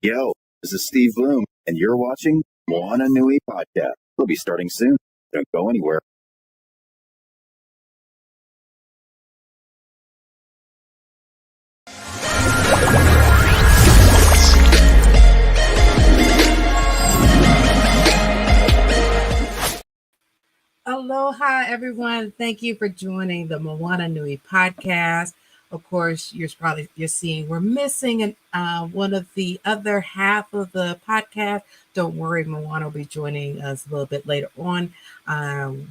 Yo, this is Steve Bloom, and you're watching Moana Nui Podcast. We'll be starting soon. Don't go anywhere. Aloha, everyone. Thank you for joining the Moana Nui Podcast. Of course, you're seeing we're missing one of the other half of the podcast. Don't worry, Moana will be joining us a little bit later on.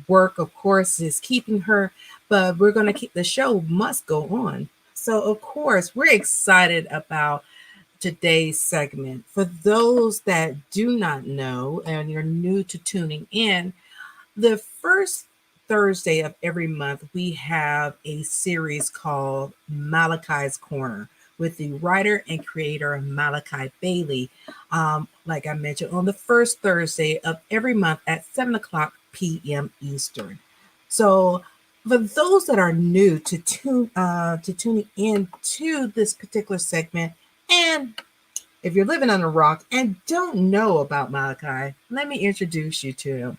Work, of course, is keeping her, but we're going to keep the show must go on. So, of course, we're excited about today's segment. For those that do not know and you're new to tuning in, the first Thursday of every month, we have a series called Malachi's Corner with the writer and creator Malachi Bailey. Like I mentioned, on the first Thursday of every month at 7 o'clock p.m. Eastern. So for those that are new to tuning in to this particular segment, and if you're living on a rock and don't know about Malachi, let me introduce you to him.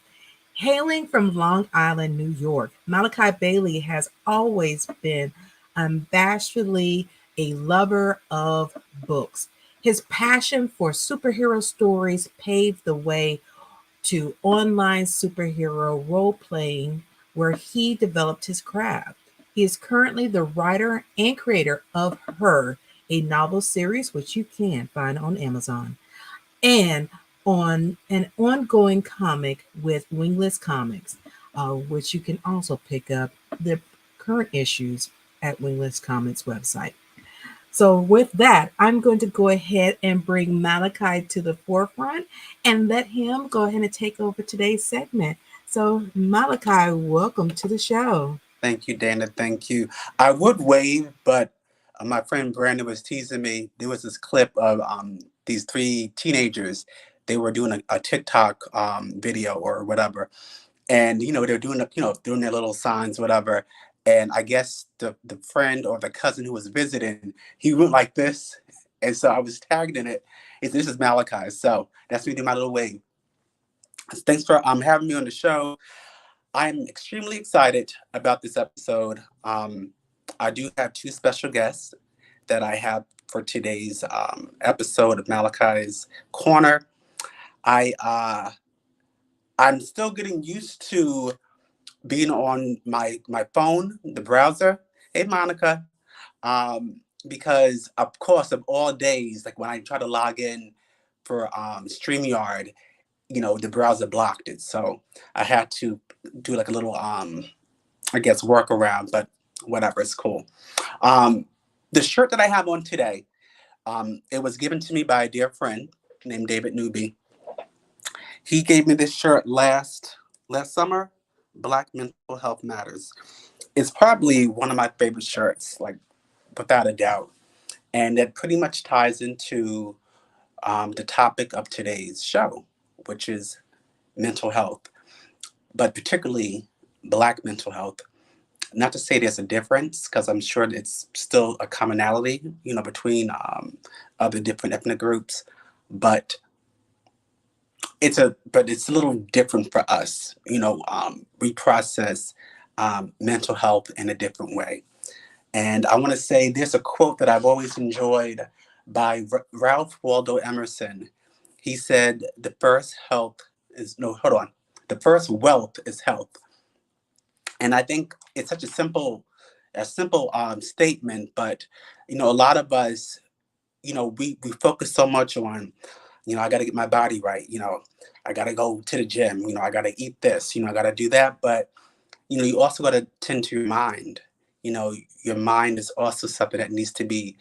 Hailing from Long Island, New York, Malachi Bailey has always been unabashedly a lover of books. His passion for superhero stories paved the way to online superhero role-playing, where he developed his craft. He is currently the writer and creator of Her, a novel series which you can find on Amazon, and on an ongoing comic with Wingless Comics, which you can also pick up the current issues at Wingless Comics website. So with that, I'm going to go ahead and bring Malachi to the forefront and let him go ahead and take over today's segment. So Malachi, welcome to the show. Thank you, Dana. Thank you. I would wave, but my friend Brandon was teasing me. There was this clip of these three teenagers. They were doing a TikTok video or whatever. And, they're doing their little signs, whatever. And I guess the friend or the cousin who was visiting, he went like this. And so I was tagged in it. This is Malachi. So that's me doing my little wave. Thanks for having me on the show. I'm extremely excited about this episode. I do have two special guests that I have for today's episode of Malachi's Corner. I'm still getting used to being on my phone, the browser. Hey, Monica. Because of course of all days, like when I try to log in for StreamYard, the browser blocked it. So I had to do like a little, workaround, but whatever, it's cool. The shirt that I have on today, it was given to me by a dear friend named David Newby. He gave me this shirt last summer, Black Mental Health Matters. It's probably one of my favorite shirts, like without a doubt. And it pretty much ties into the topic of today's show, which is mental health, but particularly Black mental health. Not to say there's a difference, because I'm sure it's still a commonality, between other different ethnic groups, but it's a little different for us. We process mental health in a different way. And I want to say there's a quote that I've always enjoyed by Ralph Waldo Emerson. He said, the first wealth is health. And I think it's such a simple statement, but, a lot of us, we focus so much on, I got to get my body right. I got to go to the gym, I got to eat this, I got to do that. But, you also got to tend to your mind. Your mind is also something that needs to be,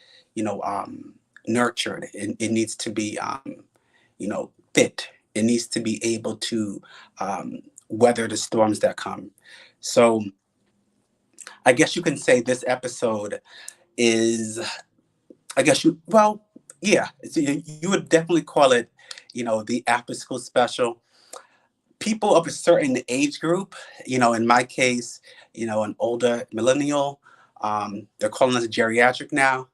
nurtured. It needs to be, fit. It needs to be able to weather the storms that come. So I guess you can say this episode is, you would definitely call it, the after school special. People of a certain age group, in my case, an older millennial, they're calling us geriatric now.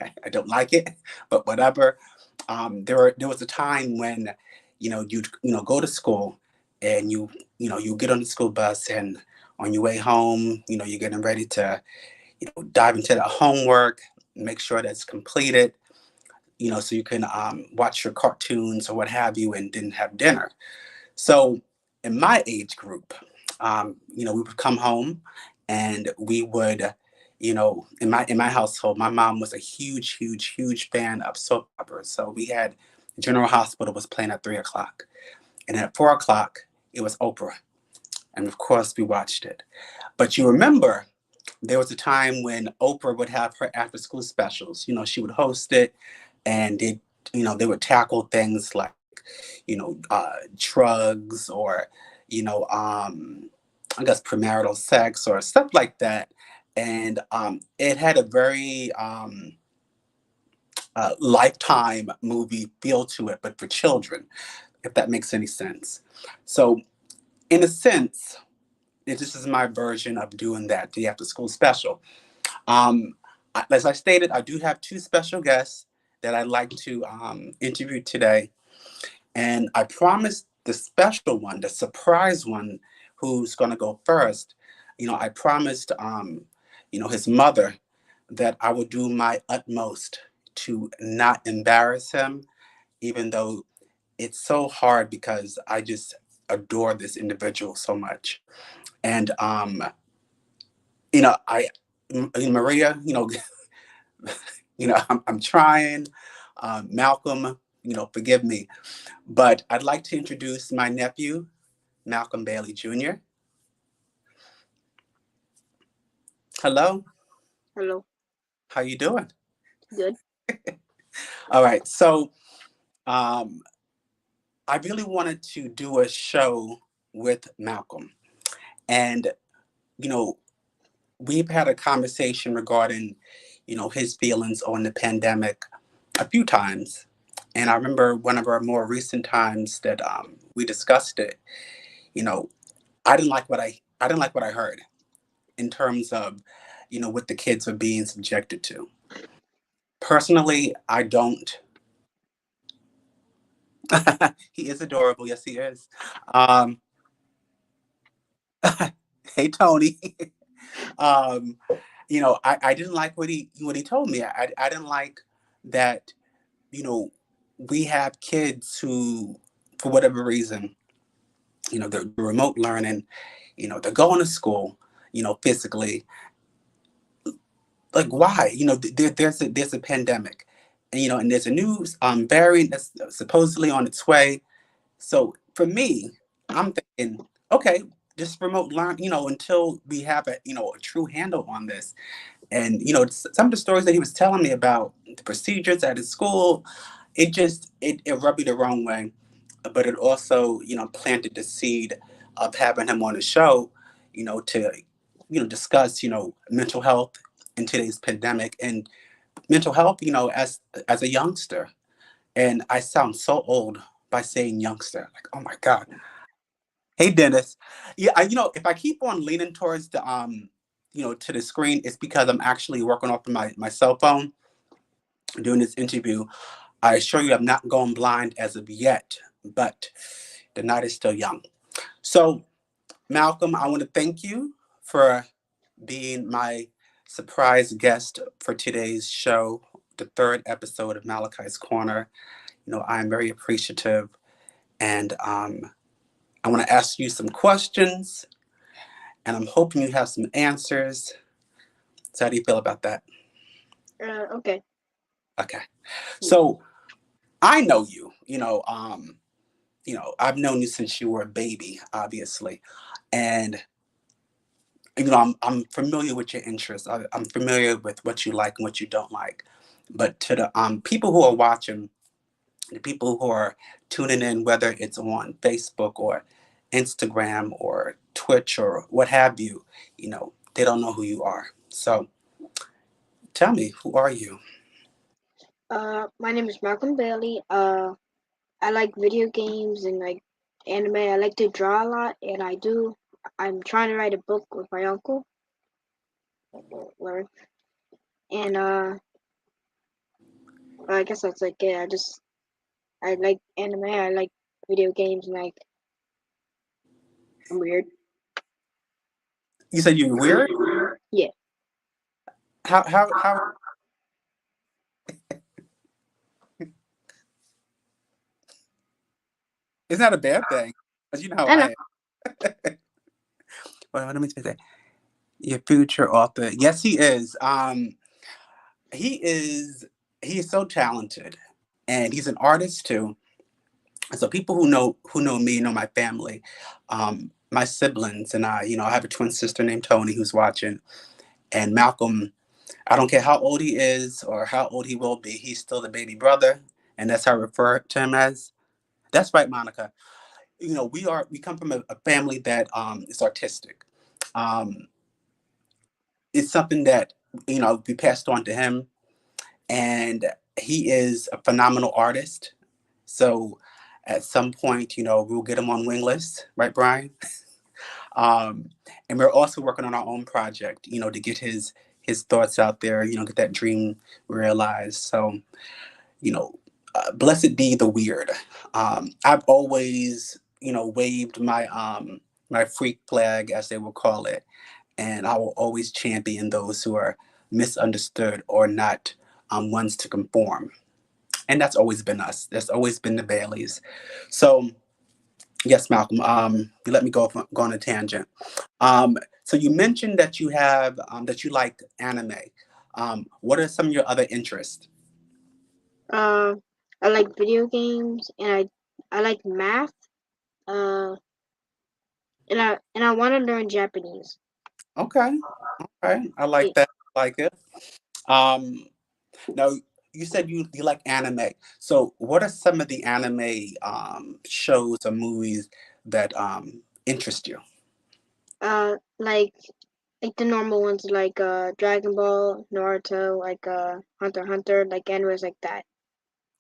I don't like it, but whatever. there was a time when, you go to school, and you get on the school bus, and on your way home, you're getting ready to, dive into the homework, make sure that's completed, so you can watch your cartoons or what have you, and then have dinner. So in my age group, we would come home, and we would, in my household, my mom was a huge, huge, huge fan of soap operas. So we had General Hospital was playing at 3 o'clock, and at 4 o'clock it was Oprah, and of course we watched it. But you remember, there was a time when Oprah would have her after school specials. She would host it, and they would tackle things like, drugs, or, I guess premarital sex or stuff like that. And it had a very lifetime movie feel to it, but for children, if that makes any sense. So, in a sense, this is my version of doing that, the after school special. As I stated, I do have two special guests that I'd like to interview today. And I promised the special one, the surprise one, who's going to go first. I promised, his mother, that I would do my utmost to not embarrass him, even though it's so hard because I just adore this individual so much. And, Maria, I'm trying. Malcolm, forgive me. But I'd like to introduce my nephew, Malcolm Bailey Jr. Hello, Hello. how you doing? Good. All right, so um, I really wanted to do a show with Malcolm, and you know, we've had a conversation regarding, his feelings on the pandemic a few times, and I remember one of our more recent times that we discussed it. You know, I didn't like what I heard in terms of, what the kids are being subjected to. Personally, I don't. He is adorable. Yes, he is. Um, hey, Tony. um, I didn't like what he told me. I didn't like that. You know, we have kids who, for whatever reason, the remote learning. They're going to school. Physically, like why? There's a pandemic, and there's a new variant that's supposedly on its way. So for me, I'm thinking, okay, just remote learn, until we have a true handle on this. And some of the stories that he was telling me about the procedures at his school, it rubbed me the wrong way. But it also, planted the seed of having him on the show, to discuss, mental health in today's pandemic, and mental health, as a youngster. And I sound so old by saying youngster. Like, oh my God. Hey, Dennis. Yeah, if I keep on leaning towards the to the screen, it's because I'm actually working off of my cell phone doing this interview. I assure you, I'm not going blind as of yet, but the night is still young. So, Malcolm, I want to thank you for being my surprise guest for today's show, the third episode of Malachi's Corner. I'm very appreciative, and I want to ask you some questions, and I'm hoping you have some answers. So how do you feel about that? Okay. Okay. So I know you, I've known you since you were a baby, obviously. And, I'm familiar with your interests. I'm familiar with what you like and what you don't like. But to the people who are watching, the people who are tuning in, whether it's on Facebook or Instagram or Twitch or what have you, they don't know who you are. So tell me, who are you? My name is Malcolm Bailey. I like video games and like anime. I like to draw a lot, and I'm trying to write a book with my uncle. Learn. And I guess that's like it. I just I like anime. I like video games, and like I'm weird. You said you're weird? Yeah. How it's not a bad thing. Because you know how I know. I am. Well, let me say your future author. Yes, he is. He is he is so talented, and he's an artist too. And so people who know me know my family, my siblings and I. I have a twin sister named Tony who's watching, and Malcolm. I don't care how old he is or how old he will be. He's still the baby brother, and that's how I refer to him as. That's right, Monica. We come from a family that is artistic. Um, it's something that we passed on to him, and he is a phenomenal artist. So at some point, we'll get him on wing list, right, Brian? um, and we're also working on our own project, to get his thoughts out there, get that dream realized. So, you know, blessed be the weird. I've always, waved my freak flag, as they will call it, and I will always champion those who are misunderstood or not ones to conform. And that's always been us. That's always been the Baileys. So yes, Malcolm. You let me go on a tangent. So you mentioned that you like anime. What are some of your other interests? Uh, I like video games, and I like math. Uh, and I want to learn Japanese. Okay, okay, I like It, that. I like it. Um, Now you said you like anime. So what are some of the anime shows or movies that interest you? uh, like like the normal ones, like Dragon Ball, Naruto, like Hunter x Hunter, like animes like that.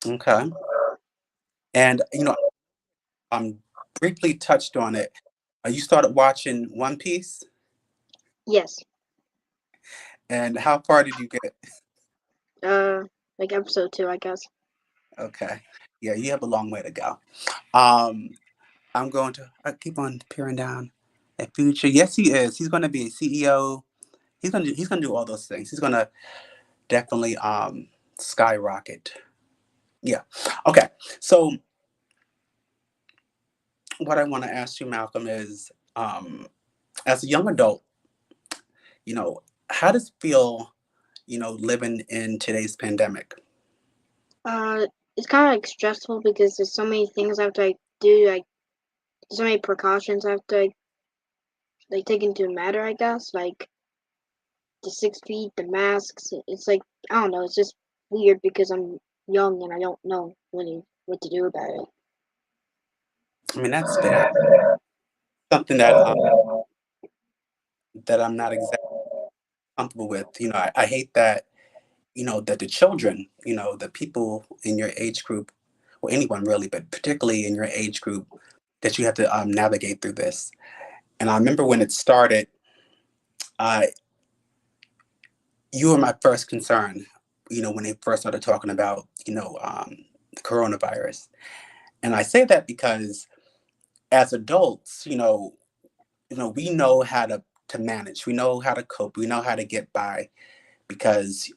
Okay, and briefly touched on it. You started watching One Piece, Yes. and how far did you get? Uh, like episode 2, I guess. Okay, yeah, you have a long way to go. Um, I'm going to keep on peering down at future. Yes, he is. He's going to be a CEO. He's gonna do all those things. He's gonna definitely skyrocket. Yeah. Okay. So what I want to ask you, Malcolm, is as a young adult, how does it feel, living in today's pandemic? Uh, it's kind of like stressful because there's so many things I have to like do, like so many precautions I have to like take into matter, I guess, like the 6 feet, the masks. It's like I don't know. It's just weird because I'm young and I don't know really what to do about it. I mean, that's fair. Something that I'm not exactly comfortable with. I hate that. That the children, the people in your age group, or anyone really, but particularly in your age group, that you have to navigate through this. And I remember when it started, uh, you were my first concern, when they first started talking about, the coronavirus. And I say that because as adults, we know how to manage, we know how to cope, we know how to get by because,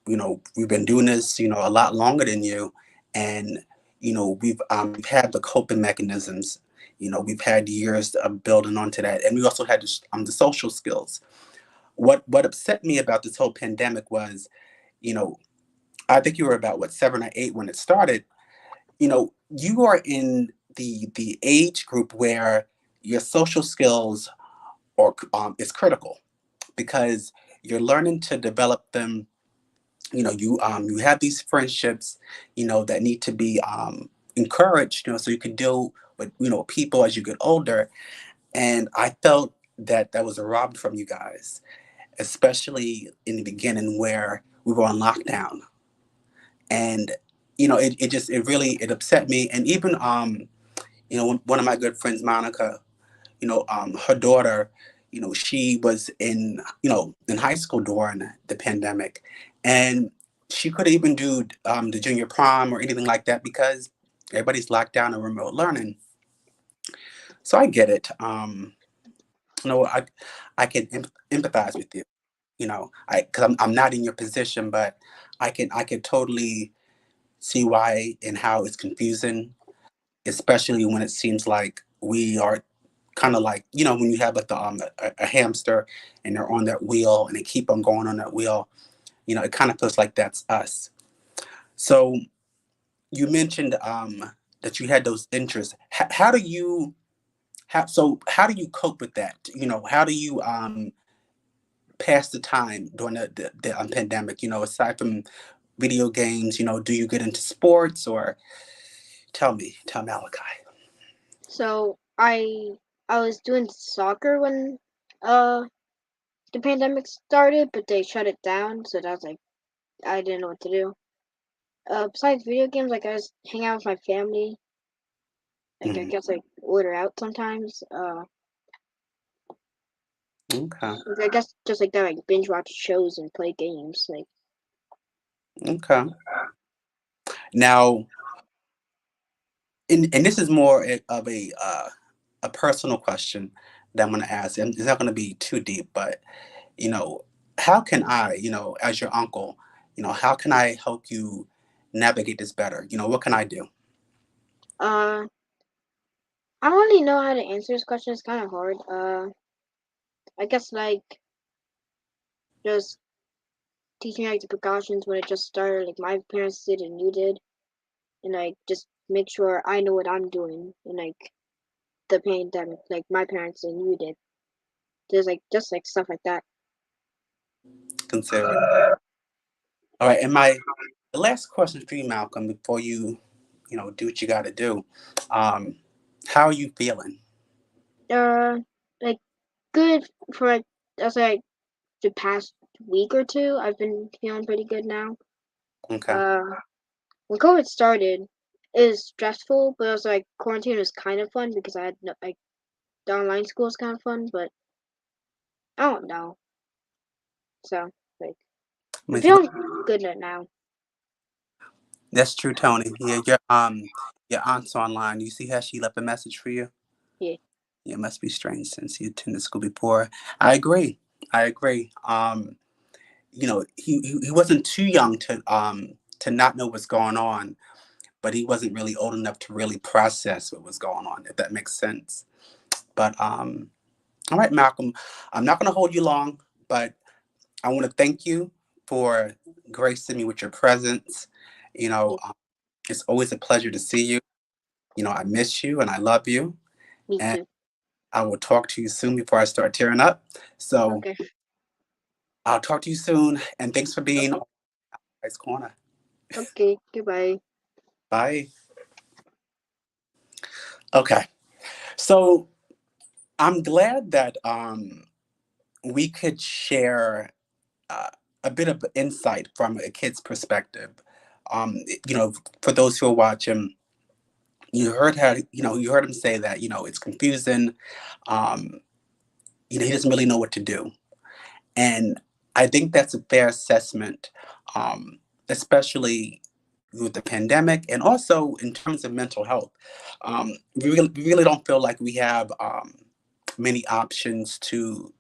we've been doing this, a lot longer than you. And, we've had the coping mechanisms, we've had years of building onto that. And we also had the social skills. What upset me about this whole pandemic was, you know, I think you were about what 7 or 8 when it started. You are in the age group where your social skills are is critical because you're learning to develop them. You have these friendships, that need to be encouraged, so you can deal with people as you get older. And I felt that was a rob from you guys, especially in the beginning where we were on lockdown. And it upset me. And even one of my good friends, Monica, her daughter, she was in high school during the pandemic, and she couldn't even do the junior prom or anything like that because Everybody's locked down and remote learning. So I get it. I can empathize with you. Because I'm not in your position, but I can totally see why and how it's confusing, especially when it seems like we are kind of like, when you have like a hamster and they're on that wheel and they keep on going on that wheel. It kind of feels like that's us. So you mentioned that you had those interests. How do you how do you cope with that? How do you pass the time during the pandemic? Aside from video games, do you get into sports or tell Malachi? So I was doing soccer when uh the pandemic started, but they shut it down, so that was like I didn't know what to do. Besides video games, like I just hang out with my family. Like I Mhm. guess like order out sometimes. Okay. I guess just like that, like binge watch shows and play games. Like Okay. Now, and this is more of a personal question that I'm going to ask. And it's not going to be too deep, but you know, how can I, as your uncle, how can I help you navigate this better? What can I do? uh, I don't really know how to answer this question. It's kind of hard. I guess like just teaching like the precautions when it just started, like my parents did and you did, and like just make sure I know what I'm doing in like the pandemic, like my parents and you did. There's like just like stuff like that. Consider it. All right. And my the last question for you, Malcolm, before you do what you got to do. Um, how are you feeling? Uh, like good for like that's like the past week or two. I've been feeling pretty good now. Okay. Uh, when COVID started, it was stressful, but also like quarantine was kind of fun because I had like the online school was kind of fun, but I don't know. So like I I'm mean, feeling good right now. that's true, Tony. Yeah, your aunt's online. You see how she left a message for you? Yeah, Yeah, it must be strange since you attended school before. I agree. I agree. He wasn't too young to not know what's going on, but he wasn't really old enough to really process what was going on, if that makes sense. But all right, Malcolm, I'm not going to hold you long, but I want to thank you for gracing me with your presence. You know, yeah, um, it's always a pleasure to see you. I miss you and I love you. me And too. I will talk to you soon before I start tearing up. So Okay, I'll talk to you soon. And thanks for being on Ice Corner. okay, goodbye. Bye. Okay. So I'm glad that we could share uh, a bit of insight from a kid's perspective. Um, you know, for those who are watching, you heard him say that, it's confusing. Um, he doesn't really know what to do. And I think that's a fair assessment, especially with the pandemic and also in terms of mental health. We really don't feel like we have many options to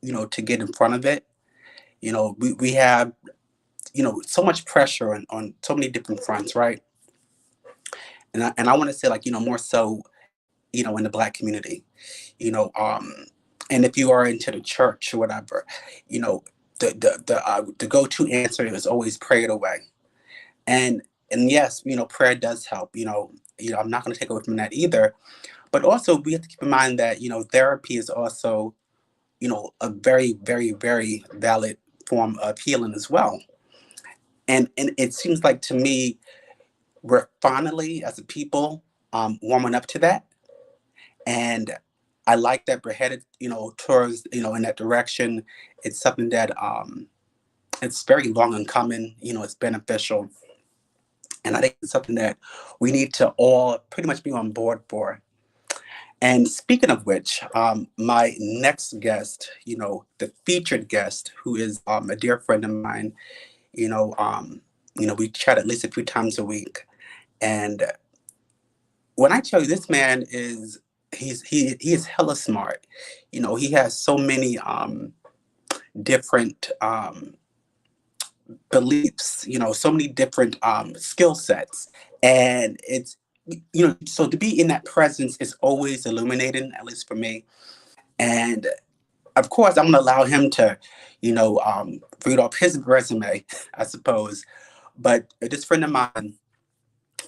get in front of it. We have, so much pressure on so many different fronts, right? And I want to say, like, more so, in the Black community, you know, um, and if you are into the church or whatever, you know, the go-to answer is always pray it away. And yes, prayer does help. I'm not going to take away from that either. But also, we have to keep in mind that therapy is also a very, very, very valid form of healing as well. And it seems like to me we're finally, as a people, warming up to that. And I like that we're headed, towards, in that direction. It's something that it's very long in coming. It's beneficial, and I think it's something that we need to all pretty much be on board for. And speaking of which, my next guest, the featured guest, who is a dear friend of mine, you know, um, we chat at least a few times a week, and when I tell you this man is he is hella smart. You know, he has so many different beliefs, you know, so many different skill sets. And it's, you know, so to be in that presence is always illuminating, at least for me. And of course, I'm going to allow him to, you know, read off his resume, I suppose. But this friend of mine,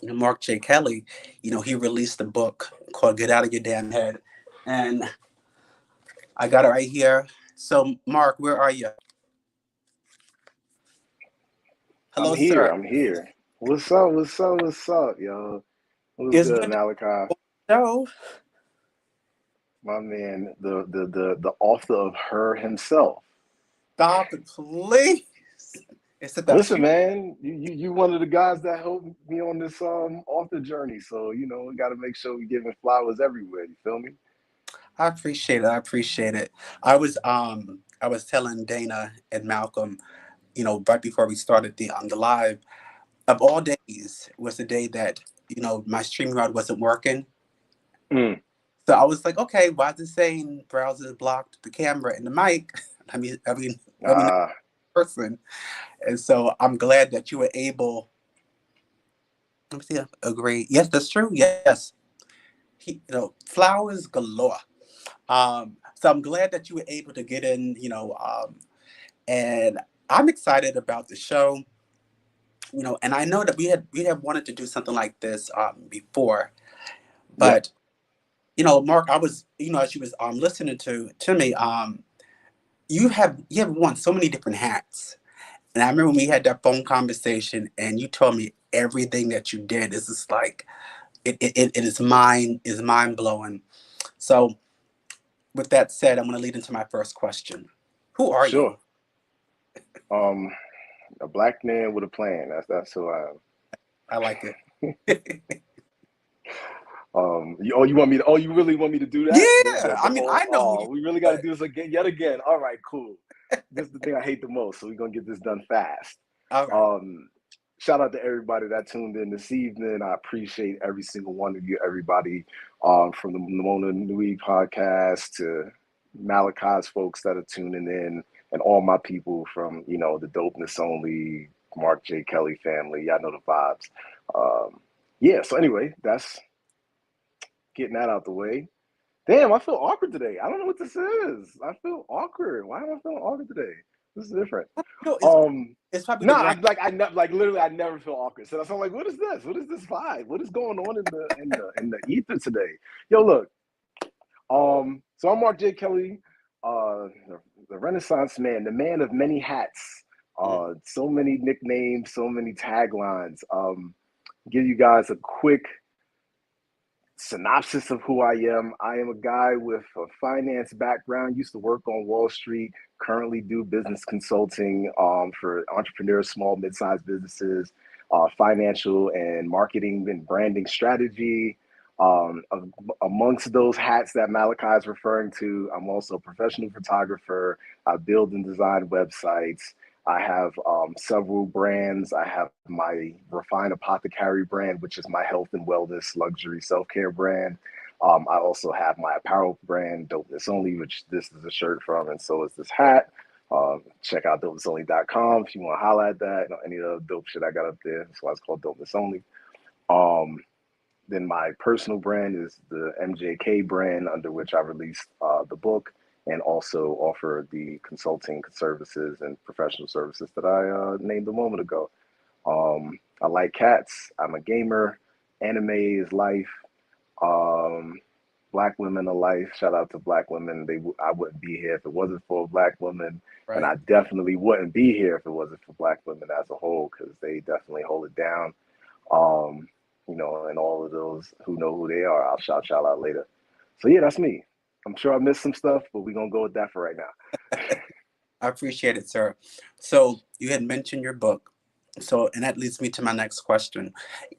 you know, Mark J. Kelly, you know, he released a book called Get Out of Your Damn Head. And I got it right here. So, Mark, where are you? I'm Hello, here. sir. I'm here. What's up? What's up? What's up, yo? What's It's good, good to Malachi? show. My man, the author of Her himself. Stop it, please. It's about Listen, you. man, you one of the guys that helped me on this author journey. So you know, we got to make sure we giving flowers everywhere. You feel me? I appreciate it. I appreciate it. I was telling Dana and Malcolm, you know, right before we started the live, of all days was the day that, you know, my StreamYard wasn't working. Mm. So I was like, okay, why is it saying browser blocked the camera and the mic? Let me know Ah, person. And so I'm glad that you were able. Let me see. Agree. Yes, that's true. Yes, you know, flowers galore. So I'm glad that you were able to get in. You know, and I'm excited about the show. You know, and I know that we had wanted to do something like this before, yep. but you know, Mark, I was, you know, as you was listening to me, you have worn so many different hats. And I remember when we had that phone conversation and you told me everything that you did. It's just like it is mind blowing. So with that said, I'm gonna lead into my first question. Who are you? Sure. Um, a black man with a plan. That's who I I like it. am. You want me to? Oh, you really want me to do that? Yeah. The I mean, whole. I know who Oh, you we really got to are, do this again, yet again. All right, cool. This is the thing I hate the most, so we're gonna get this done fast. but all right. Um, Shout out to everybody that tuned in this evening. I appreciate every single one of you, everybody, from the Moana Nui Podcast to Malachi's folks that are tuning in, and all my people from the Dopeness Only, Mark J. Kelly family. Y'all know the vibes. Yeah. So anyway, that's getting that out the way. Damn, I feel awkward today. I don't know what this is. I feel awkward. Why am I feeling awkward today? This is different. You know, Um, it's probably no, the right. I never like literally I never feel awkward. So I'm like, what is this? What is this vibe? What is going on in the ether today? Yo, look. So I'm Mark J. Kelly, the Renaissance man, the man of many hats. So many nicknames, so many taglines. Give you guys a quick synopsis of who I am. I am a guy with a finance background, used to work on Wall Street, currently do business consulting for entrepreneurs, small, mid-sized businesses, financial and marketing and branding strategy. Amongst those hats that Malachi is referring to, I'm also a professional photographer. I build and design websites. I have several brands. I have my Refined Apothecary brand, which is my health and wellness luxury self-care brand. I also have my apparel brand, Dopeness Only, which this is a shirt from, and so is this hat. Check out dopenessonly.com if you want to holler at that. Any of the dope shit I got up there. That's why it's called Dopeness Only. Then my personal brand is the MJK brand, under which I released the book and also offer the consulting services and professional services that I named a moment ago. I like cats. I'm a gamer. Anime is life. Um, Black women are life. Shout out to Black women. I wouldn't be here if it wasn't for Black women, and Right. I definitely wouldn't be here if it wasn't for Black women as a whole, because they definitely hold it down. Um, and all of those who know who they are, I'll shout y'all out later. So yeah, that's me. I'm sure I missed some stuff, but we're gonna go with that for right now. I appreciate it, sir. So you had mentioned your book. So, and that leads me to my next question.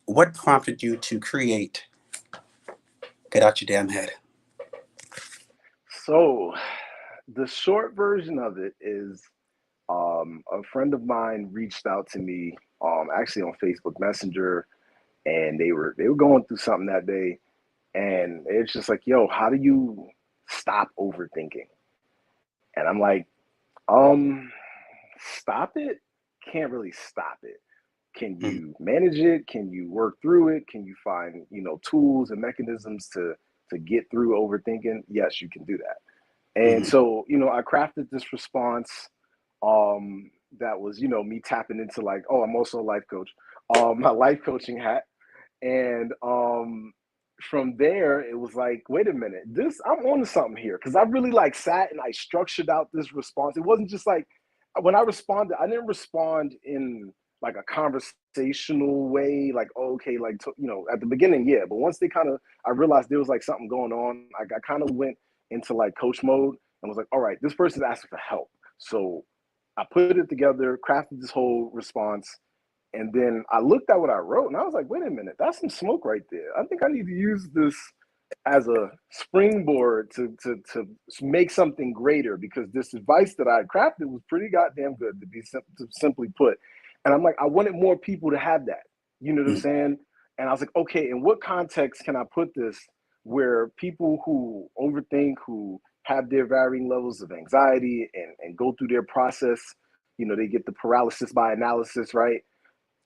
What prompted you to create Get Out Your Damn Head? So the short version of it is a friend of mine reached out to me actually on Facebook Messenger, and they were going through something that day, and it's just like, yo, how do you stop overthinking? And I'm like, stop it? Can't really stop it. Can Mm, you manage it? Can you work through it? Can you find, tools and mechanisms to get through overthinking? Yes, you can do that. And mhm. so, I crafted this response that was, me tapping into like, oh, I'm also a life coach, my life coaching hat. And from there, it was like, wait a minute, I'm on to something here. Cause I really like sat and I structured out this response. It wasn't just like when I responded, I didn't respond in like a conversational way, like, oh, okay, like, at the beginning, yeah. But once I realized there was like something going on, I kind of went into like coach mode and was like, all right, this person's asking for help. So I put it together, crafted this whole response, and then I looked at what I wrote and I was like, wait a minute, that's some smoke right there. I think I need to use this as a springboard to make something greater, because this advice that I had crafted was pretty goddamn good, to simply put. And I'm like, I wanted more people to have that. You know what I'm Mm. saying? And I was like, okay, in what context can I put this where people who overthink, who have their varying levels of anxiety and go through their process, they get the paralysis by analysis, right?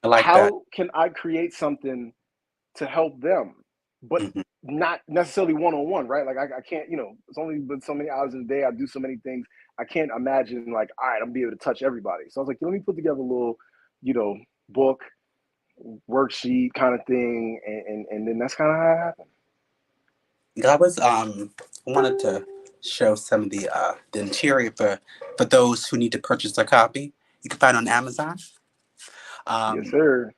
I like that. How can I create something to help them, but Mhm. not necessarily one-on-one, right? Like I can't, it's only been so many hours in a day. I do so many things. I can't imagine like, all right, I'm gonna be able to touch everybody. So I was like, let me put together a little, book, worksheet kind of thing. And then that's kind of how it happened. I was wanted to show some of the interior for those who need to purchase a copy. You can find it on Amazon. Yes, Um, sir.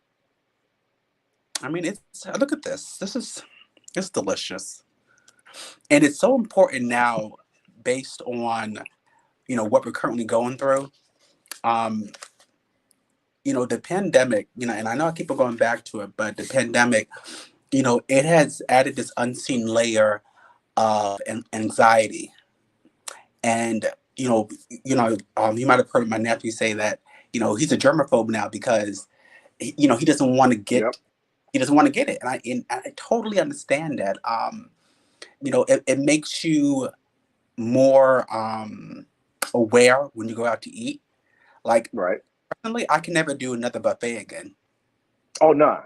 I mean, look at this. It's delicious, and it's so important now, based on what we're currently going through. Um, the pandemic. And I know I keep on going back to it, but the pandemic, it has added this unseen layer of anxiety. And you might have heard my nephew say that he's a germaphobe now because he doesn't want to Yep. get it, and I totally understand that. It makes you more aware when you go out to eat. Like, Right. personally, I can never do another buffet again. Oh, nah.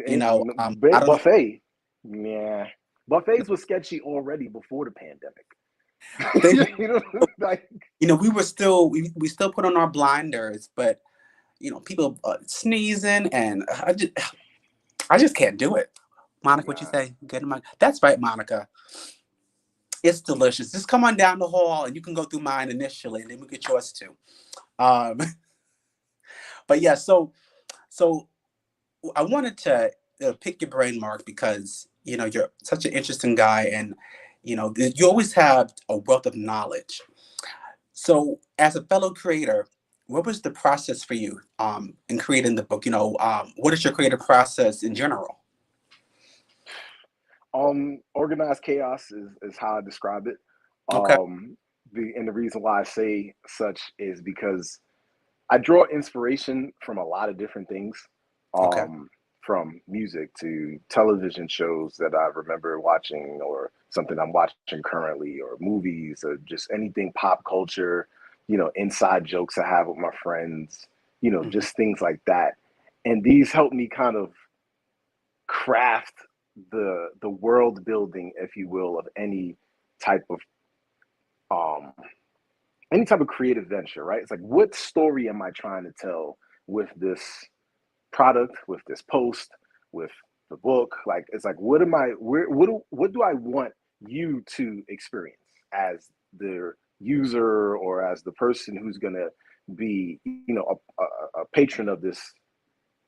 I don't know. Buffet. Yeah. Buffets were sketchy already before the pandemic. They, Like, we still put on our blinders, but people sneezing, and I just can't do it. Monica, what you nah. say? Good, that's right, Monica. It's delicious. Just come on down the hall, and you can go through mine initially, and then we get yours too. Um, but yeah, so I wanted to pick your brain, Mark, because you're such an interesting guy, and you always have a wealth of knowledge. So, as a fellow creator, what was the process for you in creating the book? What is your creative process in general? Organized chaos is how I describe it. Okay. The reason why I say such is because I draw inspiration from a lot of different things, Okay. from music to television shows that I remember watching, or something I'm watching currently, or movies, or just anything pop culture, inside jokes I have with my friends, Mhm. just things like that. And these help me kind of craft the world building, if you will, of type of um any type of creative venture, right? It's like, what story am I trying to tell with this product, with this post, with the book? Like, it's like, what do I want you to experience as the user, or as the person who's going to be, a patron of this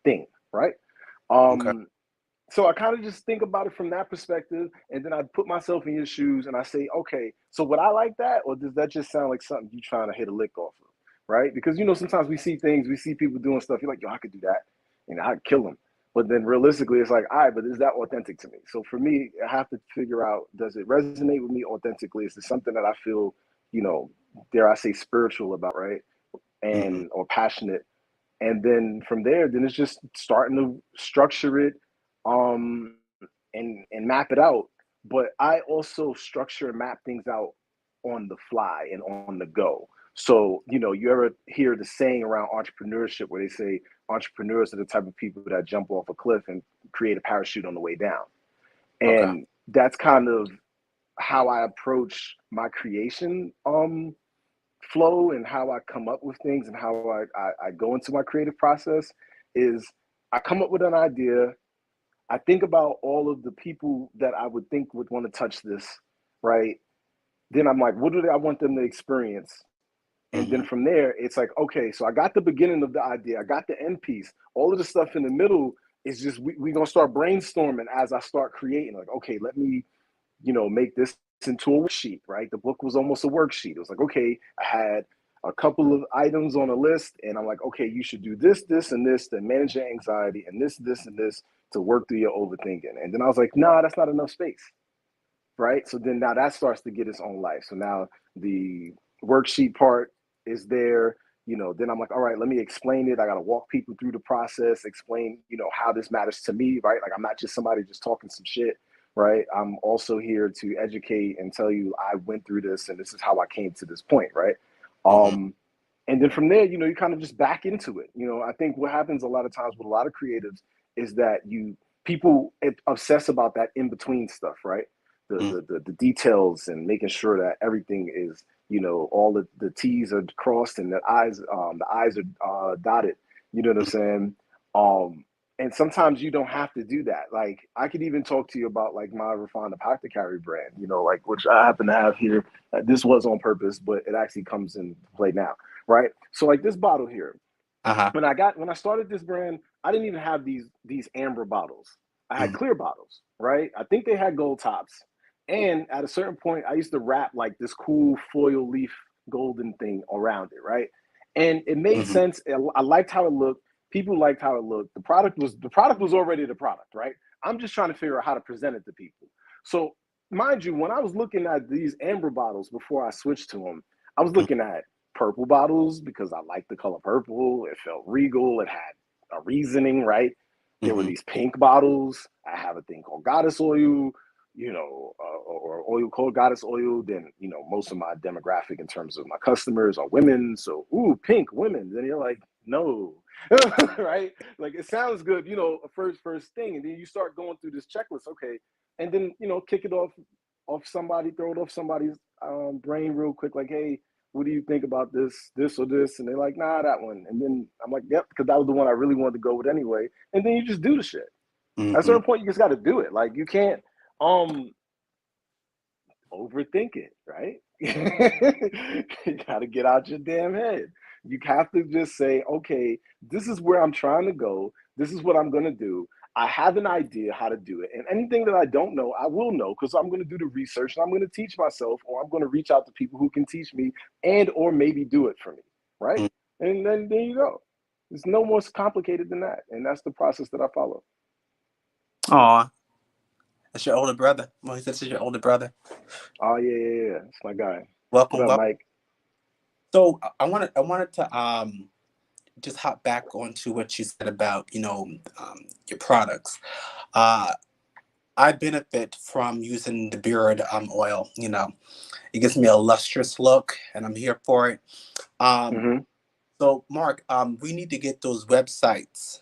thing, right? Okay. So I kind of just think about it from that perspective, and then I put myself in your shoes and I say, okay, so would I like that, or does that just sound like something you trying to hit a lick off of, right? Because sometimes we see things, we see people doing stuff, you're like, yo, I could do that, and I'd kill them. But then realistically, it's like, all right, but is that authentic to me? So for me, I have to figure out, does it resonate with me authentically? Is it something that I feel, dare I say, spiritual about, right? Hmm. And or passionate. And then from there, then it's just starting to structure it, um, and map it out. But I also structure and map things out on the fly and on the go. So, you ever hear the saying around entrepreneurship where they say entrepreneurs are the type of people that jump off a cliff and create a parachute on the way down. Okay. And that's kind of how I approach my creation flow and how I come up with things and how I go into my creative process is I come up with an idea. I think about all of the people that I would think would want to touch this, right? Then I'm like, what do I want them to experience? And then Mm-hmm. from there, it's like, okay, so I got the beginning of the idea, I got the end piece. All of the stuff in the middle is just we're gonna start brainstorming as I start creating. Like, okay, let me, make this into a worksheet, right? The book was almost a worksheet. It was like, okay, I had a couple of items on a list, and I'm like, okay, you should do this, this, and this to manage your anxiety, and this, and this to work through your overthinking. And then I was like, nah, that's not enough space, right? So then now that starts to get its own life. So now the worksheet part is there. Then I'm like, all right, let me explain it. I got to walk people through the process, explain, how this matters to me, right? Like I'm not just somebody just talking some shit, right? I'm also here to educate and tell you I went through this and this is how I came to this point, right? Mm-hmm. And then from there, you kind of just back into it. I think what happens a lot of times with a lot of creatives is that people obsess about that in between stuff, right? The details and making sure that everything is, all the T's are crossed and the I's are dotted. You know what I'm saying? And sometimes you don't have to do that. Like I could even talk to you about like my refined apothecary brand, like which I happen to have here. This was on purpose, but it actually comes into play now, right? So like this bottle here, Uh-huh. when I started this brand, I didn't even have these amber bottles. I had Mm-hmm. clear bottles, right? I think they had gold tops. And at a certain point, I used to wrap like this cool foil leaf golden thing around it, right? And it made Mm-hmm. sense. I liked how it looked. People liked how it looked. The product was already the product, right? I'm just trying to figure out how to present it to people. So mind you, when I was looking at these amber bottles before I switched to them, I was looking at purple bottles because I liked the color purple. It felt regal. It had a reasoning, right? There were Mm-hmm. these pink bottles. I have a thing called goddess oil, or oil called goddess oil. Then, most of my demographic in terms of my customers are women. So, ooh, pink women. Then you're like, no, right? Like it sounds good, a first thing. And then you start going through this checklist. Okay. And then, kick it off somebody, throw it off somebody's brain real quick. Like, hey, what do you think about this or this? And they're like, nah, that one. And then I'm like, yep, because that was the one I really wanted to go with anyway. And then you just do the shit. At a Mm-hmm. certain point, you just got to do it. Like you can't overthink it, right? You got to get out your damn head. You have to just say, okay, this is where I'm trying to go. This is what I'm going to do. I have an idea how to do it. And anything that I don't know, I will know because I'm going to do the research and I'm going to teach myself, or I'm going to reach out to people who can teach me and or maybe do it for me, right? And then there you go. It's no more complicated than that. And that's the process that I follow. Aw, that's your older brother. Well, he said this is your older brother. Oh, yeah. It's my guy. What Welcome, up, welcome. Mike? So I wanted to just hop back onto what you said about your products. Uh, I benefit from using the beard oil. It gives me a lustrous look, and I'm here for it. Um, Mm-hmm. so, Mark, we need to get those websites.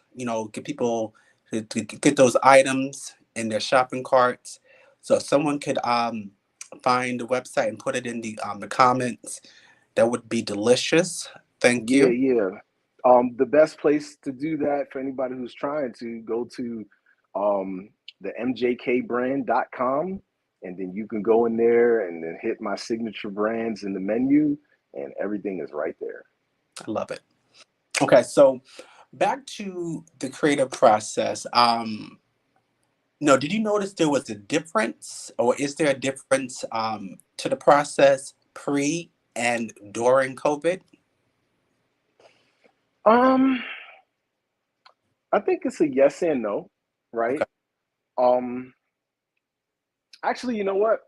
Get people to get those items in their shopping carts. So, if someone could find the website and put it in the comments, that would be delicious. Thank Yeah, you. yeah. The best place to do that for anybody who's trying to go to the mjkbrand.com, and then you can go in there and then hit my signature brands in the menu, and everything is right there. I love it. Okay, so back to the creative process. No, did you notice there was a difference, or is there a difference to the process pre and during COVID? Um, I think it's a yes and no, right? Okay. Um, actually, you know what?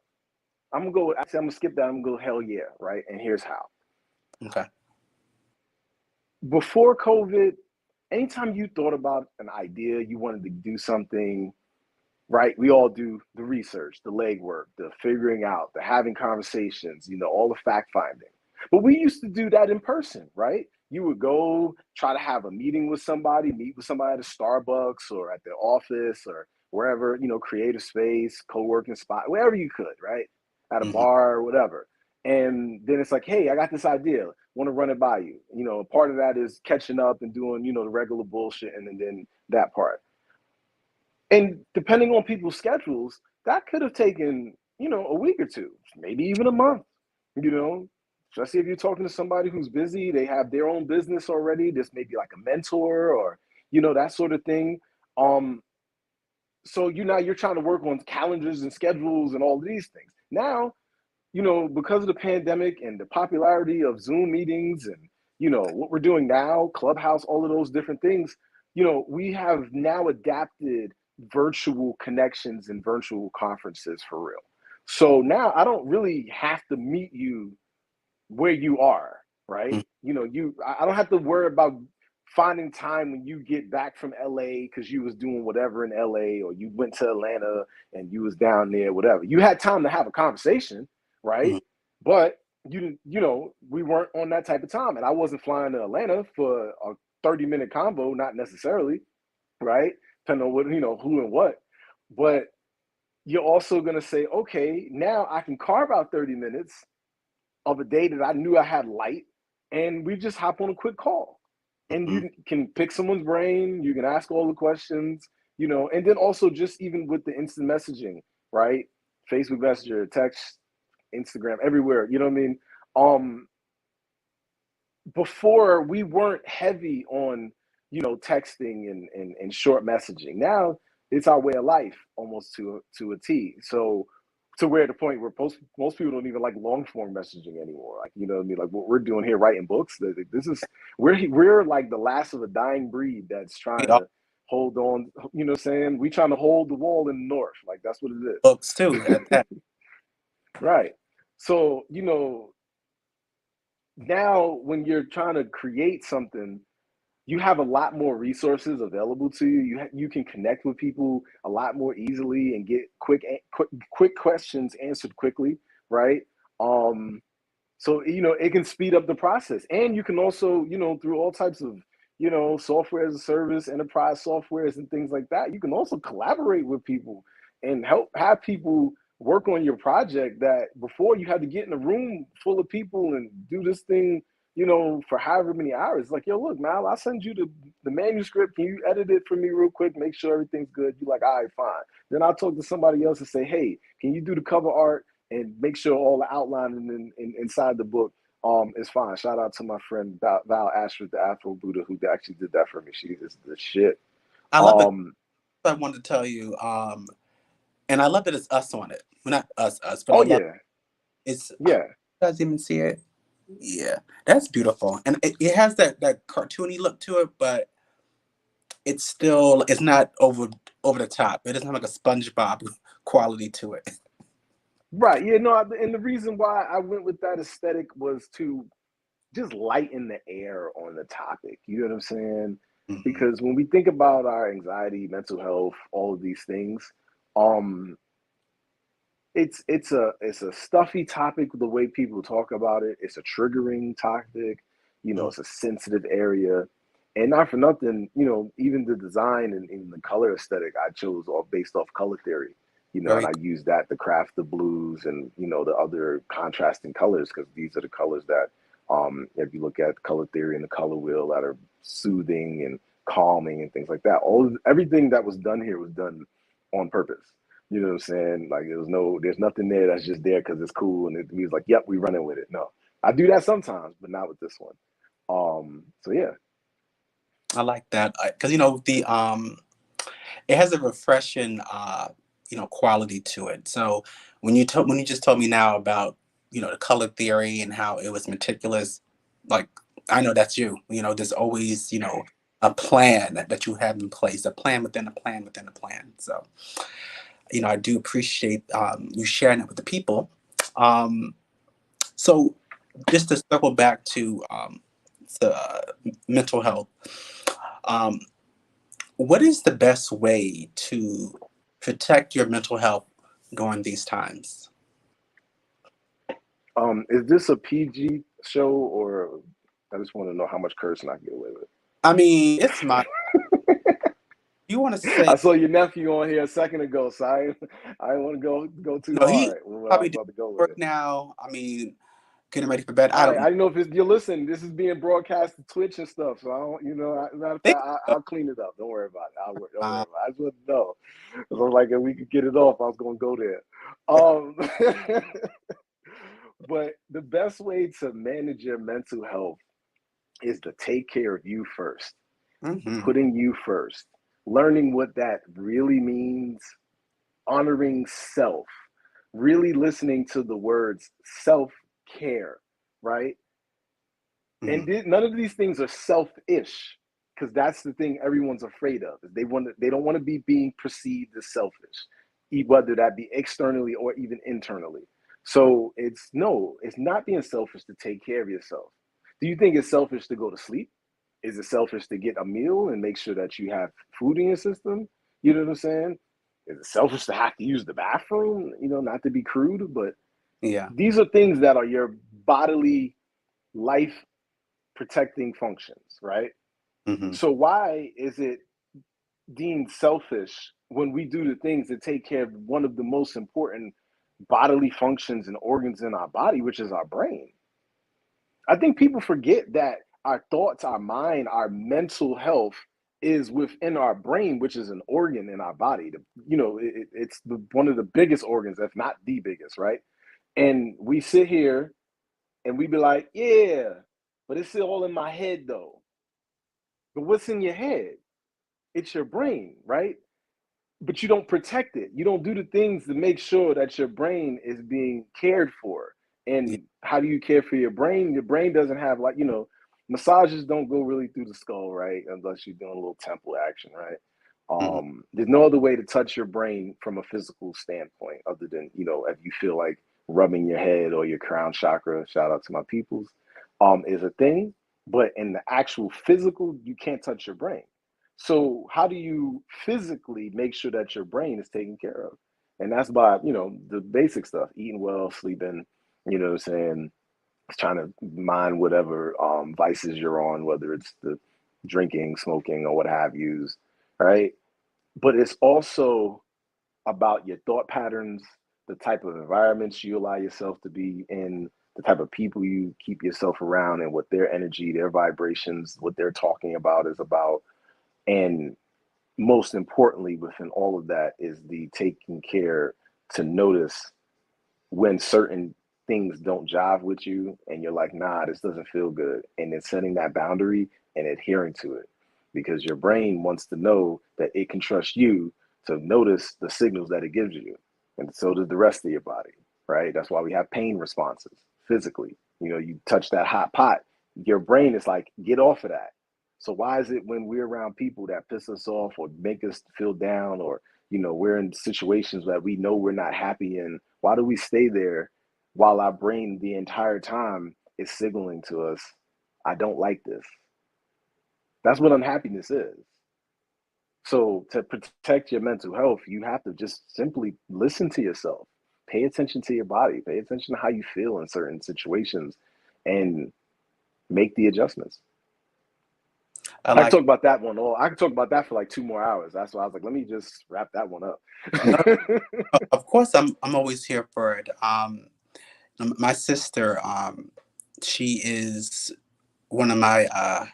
I'm gonna skip that. I'm gonna go hell yeah, right? And here's how. Okay. Before COVID, anytime you thought about an idea, you wanted to do something, right? We all do the research, the legwork, the figuring out, the having conversations, all the fact finding. But we used to do that in person, right? You would go try to have a meeting with somebody, meet with somebody at a Starbucks or at their office or wherever, create a space, co-working spot, wherever you could, right? At a Mm-hmm. bar or whatever. And then it's like, hey, I got this idea. Want to run it by you. Part of that is catching up and doing, the regular bullshit and then that part. And depending on people's schedules, that could have taken, a week or two, maybe even a month, especially if you're talking to somebody who's busy, they have their own business already. This may be like a mentor or, that sort of thing. So now you're trying to work on calendars and schedules and all of these things. Now, because of the pandemic and the popularity of Zoom meetings and, what we're doing now, Clubhouse, all of those different things, we have now adapted virtual connections and virtual conferences for real. So now I don't really have to meet you where you are, right? I don't have to worry about finding time when you get back from LA because you was doing whatever in LA, or you went to Atlanta and you was down there, whatever. You had time to have a conversation, right? Mm-hmm. But we weren't on that type of time, and I wasn't flying to Atlanta for a 30-minute convo, not necessarily, right? Depending on what, who and what. But you're also going to say, okay, now I can carve out 30 minutes of a day that I knew I had light, and we just hop on a quick call. And you can pick someone's brain, you can ask all the questions, and then also just even with the instant messaging, right? Facebook Messenger, text, Instagram, everywhere, you know what I mean? Before we weren't heavy on, texting and short messaging. Now it's our way of life almost to a T. So to where the point where most people don't even like long form messaging anymore. Like, you know what I mean? Like what we're doing here, writing books. We're like the last of a dying breed that's trying to hold on. You know what I'm saying? We trying to hold the wall in the north. Like that's what it is. Books too at that. Right. So, now when you're trying to create something, you have a lot more resources available to you. You can connect with people a lot more easily and get quick questions answered quickly, right? So it can speed up the process, and you can also through all types of software as a service, enterprise softwares, and things like that. You can also collaborate with people and have people work on your project that before you had to get in a room full of people and do this thing for however many hours. Like, yo, look, Mal, I'll send you the manuscript. Can you edit it for me real quick? Make sure everything's good. You're like, all right, fine. Then I'll talk to somebody else and say, hey, can you do the cover art and make sure all the outlining inside the book is fine. Shout out to my friend Val Ashford, the Afro Buddha, who actually did that for me. She is the shit. I love it. I wanted to tell you, and I love that it's us on it. Well, not us, but I love it's. Yeah. You guys even see it? Yeah, that's beautiful, and it has that cartoony look to it, but it's not over the top. It doesn't have like a SpongeBob quality to it. Right. Yeah. No. And the reason why I went with that aesthetic was to just lighten the air on the topic. You know what I'm saying? Mm-hmm. Because when we think about our anxiety, mental health, all of these things, it's a stuffy topic the way people talk about it. It's a triggering topic. It's a sensitive area. And not for nothing, even the design and the color aesthetic I chose based off color theory. And I use that to craft the blues and, the other contrasting colors, because these are the colors that, if you look at color theory and the color wheel, that are soothing and calming and things like that. Everything that was done here was done on purpose. You know what I'm saying? Like there's nothing there that's just there because it's cool. And we was like, yep, we running with it. No, I do that sometimes, but not with this one. So yeah. I like that. Cause it has a refreshing, quality to it. So when you just told me now about, the color theory and how it was meticulous, like, I know that's you, there's always, a plan that you have in place, a plan within a plan within a plan. So, I do appreciate you sharing it with the people. So just to circle back to the mental health, what is the best way to protect your mental health during these times? Is this a PG show, or I just want to know how much cursing I can get away with? I mean, it's my. You want to say? I saw your nephew on here a second ago, so I didn't want to go too No, he hard. Where I was probably about to go with work it. now. I mean, getting ready for bed. All I right, don't I didn't know if you're listening. This is being broadcast to Twitch and stuff, so I don't, matter of think fact, so. I'll clean it up. Don't worry about it. Don't worry Uh, about it. I just want to know. 'Cause I'm like, if we could get it off, I was going to go there. But the best way to manage your mental health is to take care of you first, mhm. putting you first, learning what that really means, honoring self, really listening to the words self-care, right? And Mhm. none of these things are selfish, because that's the thing everyone's afraid of. They don't want to be being perceived as selfish, whether that be externally or even internally. So it's not being selfish to take care of yourself. Do you think it's selfish to go to sleep? Is it selfish to get a meal and make sure that you have food in your system? You know what I'm saying? Is it selfish to have to use the bathroom? Not to be crude, but Yeah. these are things that are your bodily life protecting functions, right? Mhm. So why is it deemed selfish when we do the things that take care of one of the most important bodily functions and organs in our body, which is our brain? I think people forget that our thoughts, our mind, our mental health is within our brain, which is an organ in our body. It's one of the biggest organs, if not the biggest, right? And we sit here and we be like, yeah, but it's all in my head though. But what's in your head? It's your brain, right? But you don't protect it. You don't do the things to make sure that your brain is being cared for. Yeah. And how do you care for your brain? Your brain doesn't have, like, massages don't go really through the skull, right? Unless you're doing a little temple action, right? Mhm. There's no other way to touch your brain from a physical standpoint other than, if you feel like rubbing your head or your crown chakra, shout out to my peoples, is a thing. But in the actual physical, you can't touch your brain. So how do you physically make sure that your brain is taken care of? And that's by, the basic stuff, eating well, sleeping, you know what I'm saying, trying to mind whatever vices you're on, whether it's the drinking, smoking, or what have yous, right? But it's also about your thought patterns, the type of environments you allow yourself to be in, the type of people you keep yourself around, and what their energy, their vibrations, what they're talking about is about. And most importantly, within all of that is the taking care to notice when certain things don't jive with you and you're like, nah, this doesn't feel good. And then setting that boundary and adhering to it, because your brain wants to know that it can trust you to notice the signals that it gives you. And so does the rest of your body, right? That's why we have pain responses physically. You touch that hot pot, your brain is like, get off of that. So why is it when we're around people that piss us off or make us feel down, or we're in situations that we know we're not happy in, why do we stay there while our brain the entire time is signaling to us, I don't like this? That's what unhappiness is. So to protect your mental health, you have to just simply listen to yourself, pay attention to your body, pay attention to how you feel in certain situations, and make the adjustments. I I could like. talk about that one. I could talk about that for like 2 more hours. That's why I was like, let me just wrap that one up. No, of course, I'm always here for it. My sister, she is one of my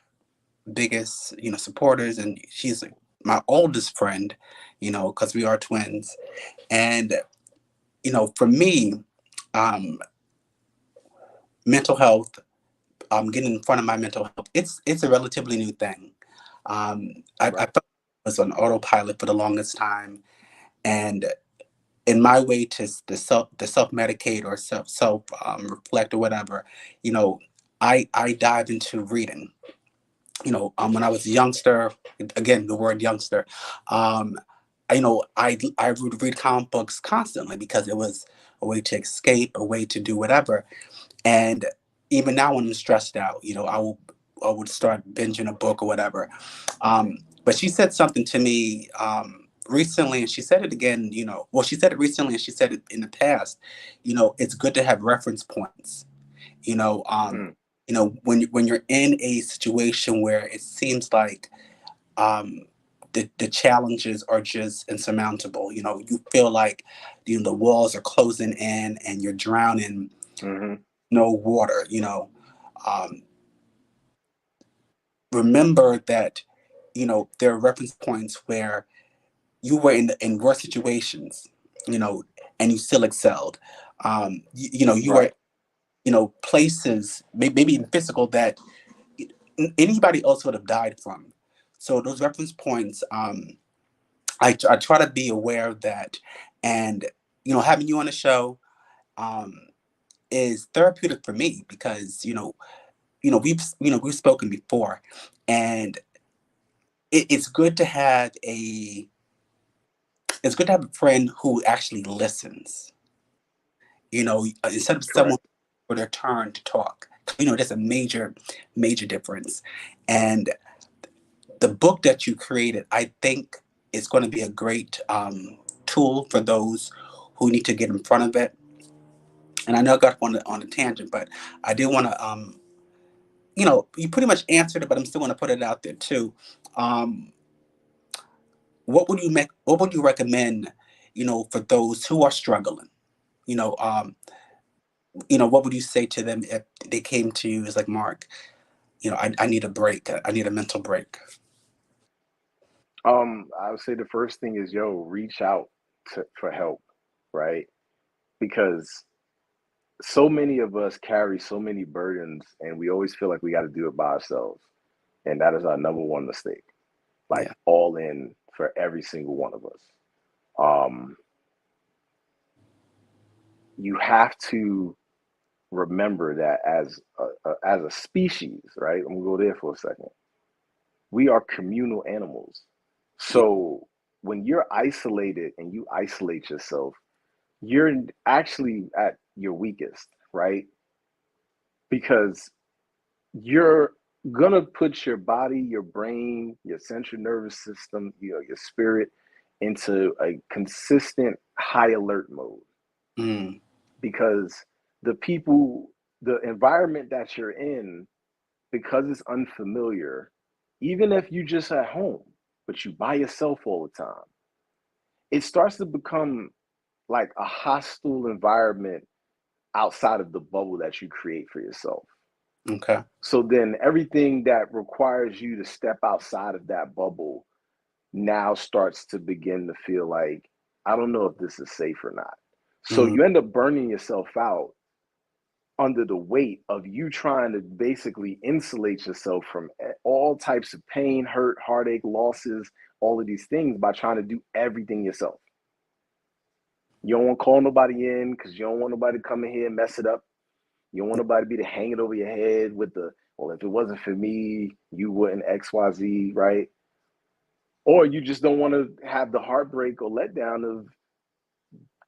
biggest, supporters, and she's my oldest friend, because we are twins. And for me, um, mental health, getting in front of my mental health, it's a relatively new thing. I Right. felt I was on autopilot for the longest time, and in my way to self medicate or self reflect or whatever, you know, I dive into reading. When I was a youngster, again the word youngster, um, I would read comic books constantly because it was a way to escape, a way to do whatever. And even now when I'm stressed out, I would start binging a book or whatever. But she said something to me. recently, and she said it again, well, she said it recently and she said it in the past, it's good to have reference points, Mm. when you're in a situation where it seems like the challenges are just insurmountable. You feel like the walls are closing in and you're drowning, Mm-hmm. no water. Um, remember that there are reference points where you were in worse situations, and you still excelled. You were Right. places maybe in physical that anybody else would have died from. So those reference points, I try to be aware of that, and having you on the show um, is therapeutic for me because we've spoken before, and it's good to have a friend who actually listens. Instead of someone Correct. for their turn to talk. There's a major, major difference, and the book that you created, I think, is going to be a great tool for those who need to get in front of it. And I know I got on a tangent, but I do want to, you pretty much answered it, but I'm still going to put it out there too. Um, What would you recommend, for those who are struggling? You know, um, what would you say to them if they came to you as like, Mark, I need a break. I need a mental break. I would say the first thing is, reach out for help, right? Because so many of us carry so many burdens and we always feel like we got to do it by ourselves. And that is our number one mistake, like Yeah. all in for every single one of us. Um, you have to remember that as a species, right? I'm gonna go there for a second. We are communal animals. Yeah. So when you're isolated and you isolate yourself, you're actually at your weakest, right? Because you're gonna put your body, your brain, your central nervous system, your spirit into a consistent high alert mode Mm, because the people, the environment that you're in, because it's unfamiliar, even if you just at home, but you by yourself all the time, it starts to become like a hostile environment outside of the bubble that you create for yourself. okay. So then everything that requires you to step outside of that bubble now starts to begin to feel like, I don't know if this is safe or not. So Mm, you end up burning yourself out under the weight of you trying to basically insulate yourself from all types of pain, hurt, heartache, losses, all of these things by trying to do everything yourself. You don't want to call nobody in because you don't want nobody to come in here and mess it up. You don't want nobody to be to hang it over your head with well, if it wasn't for me, you wouldn't XYZ, right? Or you just don't want to have the heartbreak or letdown of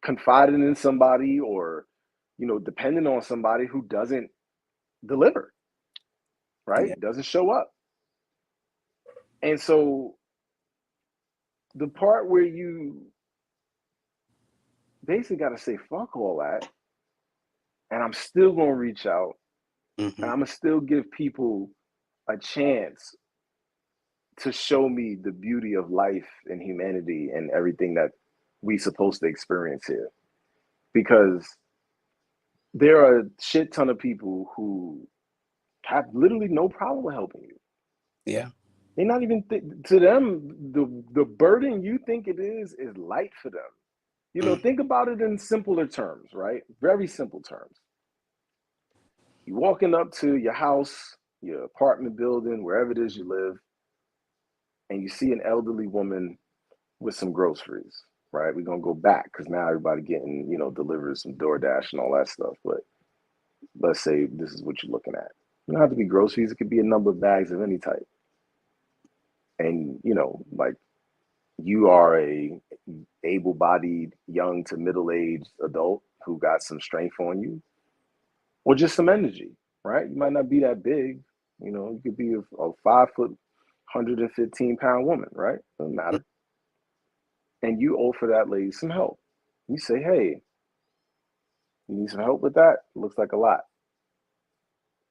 confiding in somebody or, depending on somebody who doesn't deliver, yeah. right? Doesn't show up. And so the part where you basically got to say, fuck all that, and I'm still going to reach out and Hmm. I'm going to still give people a chance to show me the beauty of life and humanity and everything that we supposed to experience here. Because there are a shit ton of people who have literally no problem with helping you. Yeah. They're not even to them the burden you think it is light for them. Mm, Think about it in simpler terms, right? Very simple terms. You walking up to your house, your apartment building, wherever it is you live, and you see an elderly woman with some groceries, right? We're gonna go back because now everybody getting, delivered some DoorDash and all that stuff. But let's say this is what you're looking at. You don't have to be groceries, it could be a number of bags of any type. And like you are a able-bodied young to middle-aged adult who got some strength on you or just some energy, right? You might not be that big, you could be a 5 foot 115-pound woman, right? Doesn't mm, matter. and you offer that lady some help. You say, hey, you need some help with that? Looks like a lot.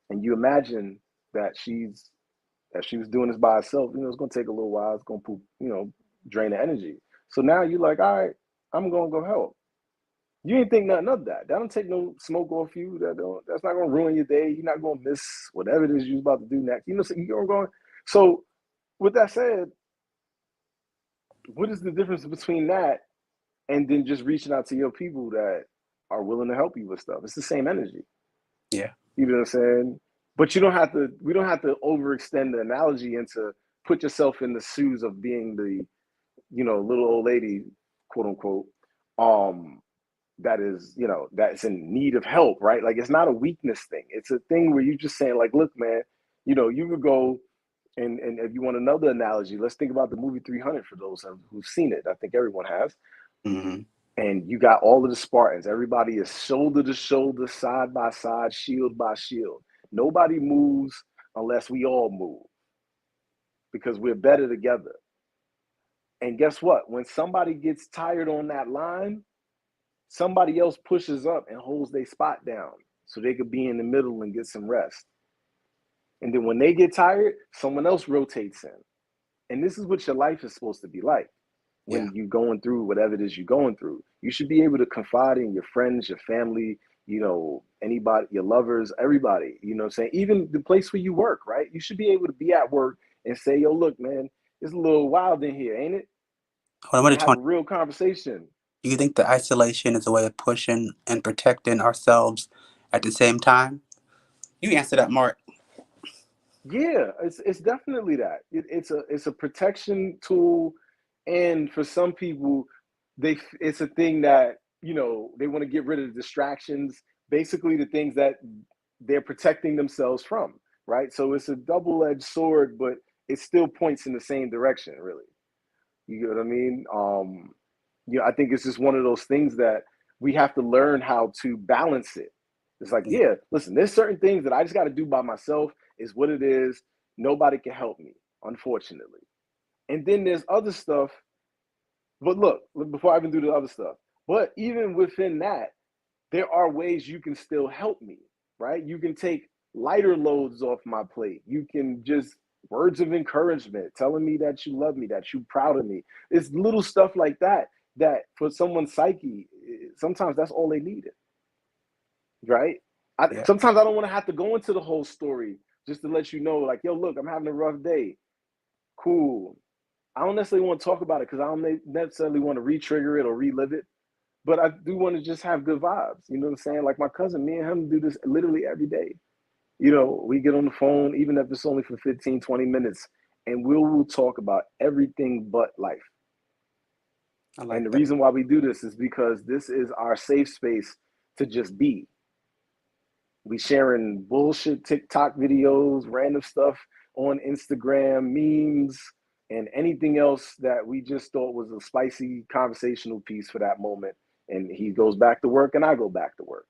And you imagine that she was doing this by herself, it's going to take a little while. It's going to, drain the energy. So now you're like, all right, I'm going to go help. You ain't think nothing of that. That don't take no smoke off you. That's not going to ruin your day. You're not going to miss whatever it is you're about to do next. So you're going. So with that said, what is the difference between that and then just reaching out to your people that are willing to help you with stuff? It's the same energy. Yeah. You know what I'm saying? But we don't have to overextend the analogy and to put yourself in the shoes of being the, little old lady, quote unquote, that is, that's in need of help, right? Like, it's not a weakness thing. It's a thing where you're just saying, like, look, man, you could go and if you want another analogy, let's think about the movie 300 for those who've seen it. I think everyone has. Mm-hmm. And you got all of the Spartans. Everybody is shoulder to shoulder, side by side, shield by shield. Nobody moves unless we all move because we're better together. And guess what? When somebody gets tired on that line, somebody else pushes up and holds their spot down so they could be in the middle and get some rest. And then when they get tired, someone else rotates in. And this is what your life is supposed to be like. When you're going through whatever it is you're going through, you should be able to confide in your friends, your family, anybody, your lovers, everybody, what I'm saying? Even the place where you work, right? You should be able to be at work and say, yo, look, man, it's a little wild in here, ain't it? And have a real conversation. Do you think the isolation is a way of pushing and protecting ourselves at the same time? You answer that, Mark. Yeah, it's definitely that. It's a protection tool. And for some people, it's a thing that, they want to get rid of the distractions, basically the things that they're protecting themselves from, right? So it's a double-edged sword, but it still points in the same direction, really. You get what I mean? I think it's just one of those things that we have to learn how to balance it. It's like, yeah, listen, there's certain things that I just got to do by myself, is what it is. Nobody can help me, unfortunately. And then there's other stuff. But look, before I even do the other stuff, but even within that, there are ways you can still help me, right? You can take lighter loads off my plate. You can just words of encouragement, telling me that you love me, that you're proud of me. It's little stuff like that for someone's psyche, sometimes that's all they needed, right? Sometimes I don't want to have to go into the whole story just to let you know, like, yo, look, I'm having a rough day. Cool. I don't necessarily want to talk about it because I don't necessarily want to re-trigger it or relive it, but I do want to just have good vibes. You know what I'm saying? Like my cousin, me and him do this literally every day. We get on the phone, even if it's only for 15, 20 minutes, and we'll talk about everything but life. And the reason why we do this is because this is our safe space to just be. We sharing bullshit TikTok videos, random stuff on Instagram, memes, and anything else that we just thought was a spicy conversational piece for that moment. And he goes back to work and I go back to work,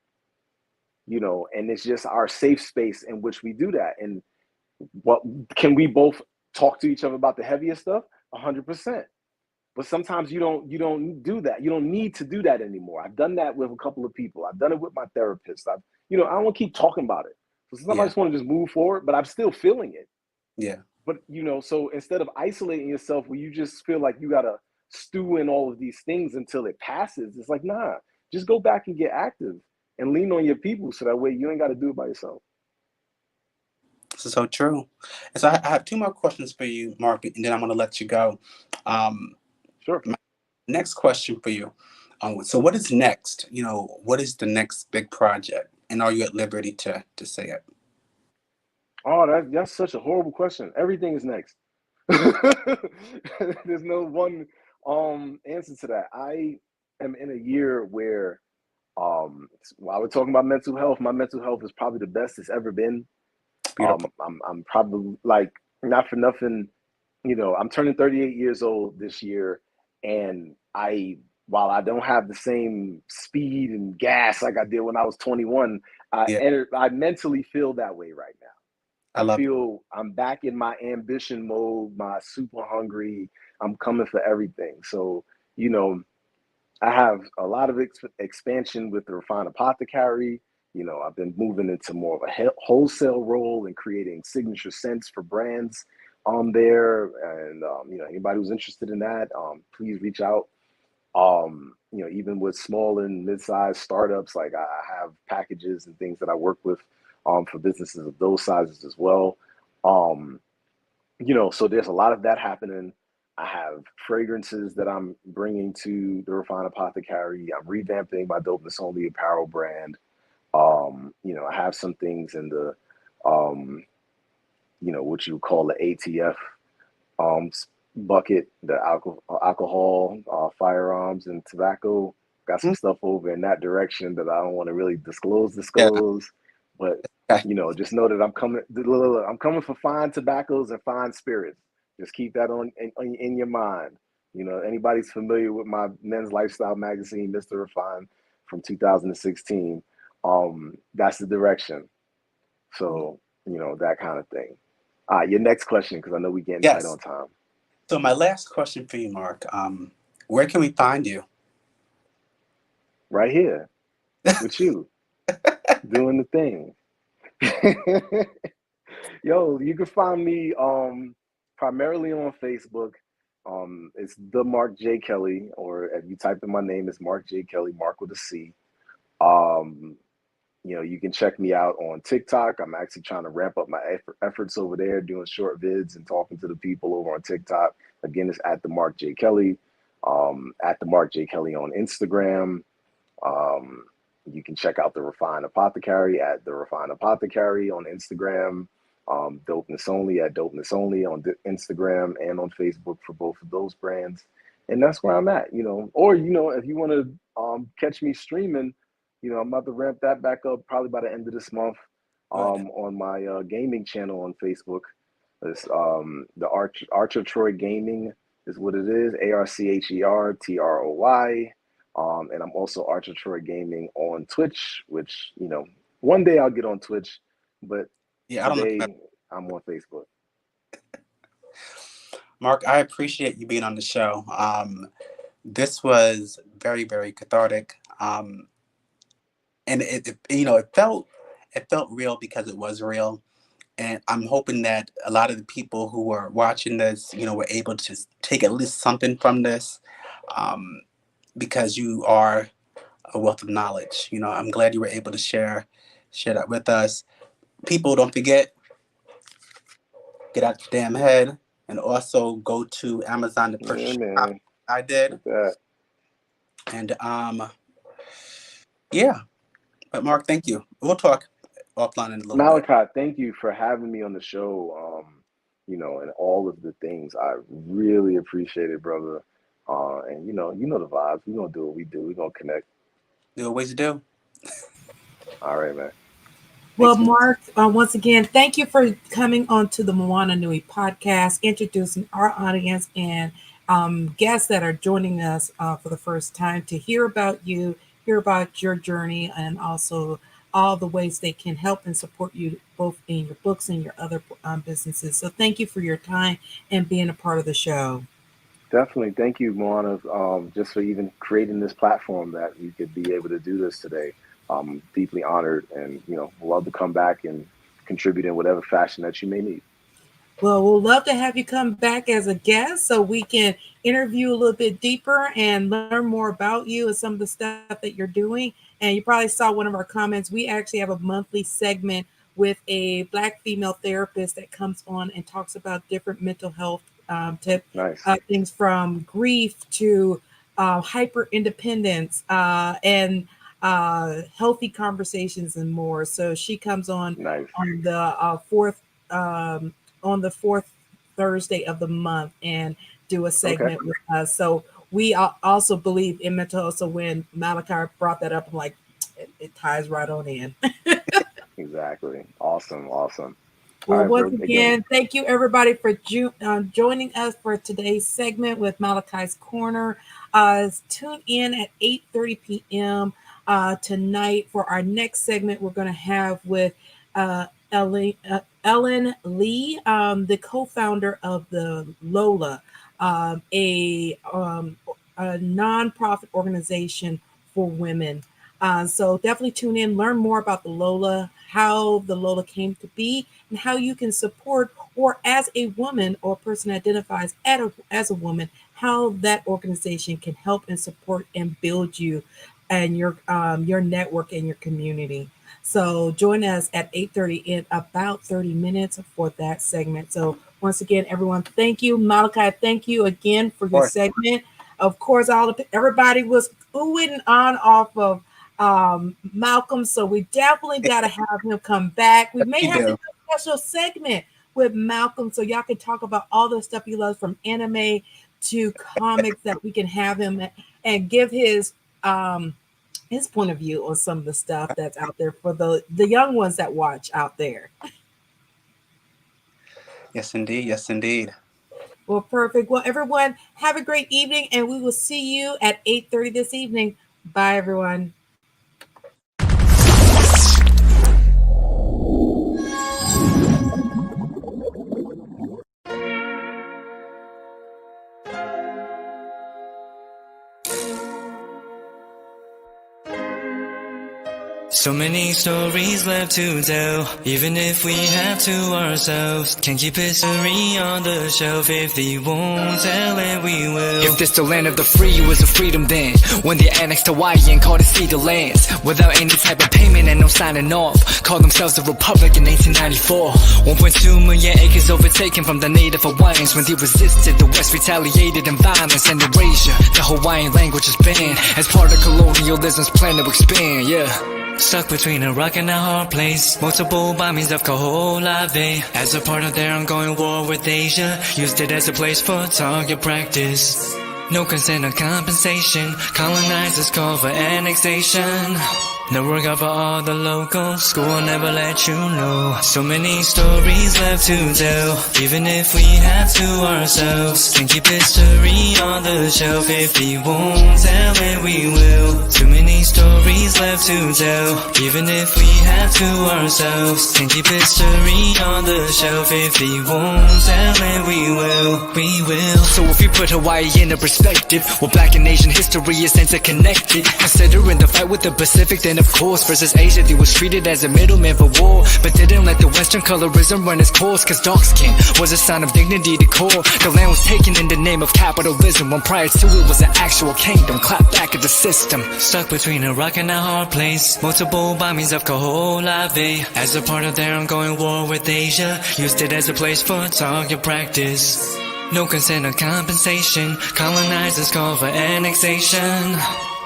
and it's just our safe space in which we do that. And what can we both talk to each other about the heaviest stuff? 100%. But sometimes you don't do that. You don't need to do that anymore. I've done that with a couple of people. I've done it with my therapist. I don't want to keep talking about it. So sometimes I just want to just move forward, but I'm still feeling it. Yeah. But, so instead of isolating yourself where you just feel like you got to stew in all of these things until it passes, it's like, nah, just go back and get active and lean on your people so that way you ain't got to do it by yourself. This is so true. And so I have two more questions for you, Mark, and then I'm going to let you go. Sure. My next question for you. So what is next? What is the next big project? And are you at liberty to say it? Oh, that's such a horrible question. Everything is next. There's no one answer to that. I am in a year where while we're talking about mental health, my mental health is probably the best it's ever been. Beautiful. I'm probably, like, not for nothing, I'm turning 38 years old this year, and while I don't have the same speed and gas like I did when I was 21, I mentally feel that way right now. I feel I'm back in my ambition mode, my super hungry. I'm coming for everything. So you know, I have a lot of expansion with the Refined Apothecary. I've been moving into more of a wholesale role and creating signature scents for brands on there. And, anybody who's interested in that, please reach out. Even with small and mid-sized startups, like I have packages and things that I work with for businesses of those sizes as well. So there's a lot of that happening. I have fragrances that I'm bringing to the Refined Apothecary. I'm revamping my Dopeness Only apparel brand. I have some things in the, what you call the ATF bucket, the alcohol, firearms, and tobacco. Got some stuff over in that direction that I don't want to really disclose. Yeah. But Okay. just know that I'm coming. I'm coming for fine tobaccos and fine spirits. Just keep that in your mind. Anybody's familiar with my men's lifestyle magazine, Mr. Refine, from 2016. That's the direction. So that kind of thing. Your next question, because I know we're getting tight Yes. on time. So my last question for you, Mark, where can we find you? Right here with you, doing the thing. Yo, you can find me primarily on Facebook. It's the Mark J. Kelly, or if you type in my name, it's Mark J. Kelly, Mark with a C. You can check me out on TikTok. I'm actually trying to ramp up my efforts over there, doing short vids and talking to the people over on TikTok. Again, it's at the Mark J. Kelly, at the Mark J. Kelly on Instagram. You can check out the Refined Apothecary at the Refined Apothecary on Instagram. Dopeness Only at Dopeness Only on Instagram and on Facebook for both of those brands. And that's where I'm at, Or, if you want to catch me streaming, I'm about to ramp that back up probably by the end of this month on my gaming channel on Facebook. It's the Archer Troy Gaming is what it is, ARCHERTROY. And I'm also Archer Troy Gaming on Twitch, which, one day I'll get on Twitch, but Yeah, I don't know. today I'm on Facebook. Mark, I appreciate you being on the show. This was very, very cathartic. And it felt real because it was real. And I'm hoping that a lot of the people who are watching this, were able to take at least something from this, because you are a wealth of knowledge. I'm glad you were able to share that with us. People, don't forget, get out your damn head, and also go to Amazon to purchase. Yeah, man. I did. And yeah. But Mark, thank you. We'll talk offline in a little bit. Malachi, thank you for having me on the show. And all of the things. I really appreciate it, brother. And the vibes. We're gonna do what we do. We're gonna connect. There are ways to do. All right, man. Well, Mark, once again, thank you for coming on to the Moana Nui podcast, introducing our audience and guests that are joining us for the first time to hear about you, hear about your journey, and also all the ways they can help and support you both in your books and your other businesses. So thank you for your time and being a part of the show. Definitely. Thank you, Moana, just for even creating this platform that we could be able to do this today. I'm deeply honored and, love to come back and contribute in whatever fashion that you may need. Well, we'll love to have you come back as a guest so we can interview a little bit deeper and learn more about you and some of the stuff that you're doing. And you probably saw one of our comments. We actually have a monthly segment with a Black female therapist that comes on and talks about different mental health tips, Nice. Things from grief to hyper independence and healthy conversations and more. So she comes on Nice. on the fourth Thursday of the month and do a segment with us. So we also believe in mental health. So when Malachi brought that up, I'm like, it ties right on in. Exactly. Awesome. Well, right, once again, thank you everybody for joining us for today's segment with Malachi's Corner. Tune in at 8:30 p.m. Tonight for our next segment. We're going to have with Ellen Lee, the co-founder of the Lola, a a nonprofit organization for women. So definitely tune in, learn more about the Lola, how the Lola came to be, and how you can support, or as a woman or person identifies as a woman, how that organization can help and support and build you and your network and your community. So join us at 8:30 in about 30 minutes for that segment. So once again, everyone, thank you. Malachi, thank you again for your segment. Of course, everybody was oohing on off of Malcolm, so we definitely got to have him come back. We may have to do a special segment with Malcolm so y'all can talk about all the stuff he loves, from anime to comics, that we can have him and give his point of view on some of the stuff that's out there for the young ones that watch out there. Yes, indeed. Yes, indeed. Well, perfect. Well, everyone, have a great evening, and we will see you at 8:30 this evening. Bye, everyone. So many stories left to tell, even if we have to ourselves. Can't keep history on the shelf. If they won't tell it, we will. If this the land of the free, it was a freedom then. When they annexed Hawaii and called it Cedar Lands, without any type of payment and no signing off. Called themselves the Republic in 1894. 1.2 million acres overtaken from the native Hawaiians. When they resisted, the West retaliated in violence and erasure. The Hawaiian language is banned as part of colonialism's plan to expand, yeah. Stuck between a rock and a hard place. Multiple bombings of Kaho'olawe as a part of their ongoing war with Asia. Used it as a place for target practice. No consent or compensation. Colonizers call for annexation. No work out for all the locals. School will never let you know. So many stories left to tell, even if we have to ourselves. Can't keep history on the shelf. If we won't tell it, we will. Too many stories left to tell, even if we have to ourselves. Can't keep history on the shelf. If we won't tell it, we will. We will. So if we put Hawaii into perspective, well, Black and Asian history is interconnected. Considering the fight with the Pacific, then of course, versus Asia, they was treated as a middleman for war, but didn't let the Western colorism run its course, cause dark skin was a sign of dignity to core. The land was taken in the name of capitalism, when prior to it was an actual kingdom. Clap back at the system. Stuck between a rock and a hard place. Multiple bombings of Kaho'olawe as a part of their ongoing war with Asia. Used it as a place for target practice. No consent or compensation. Colonizers call for annexation.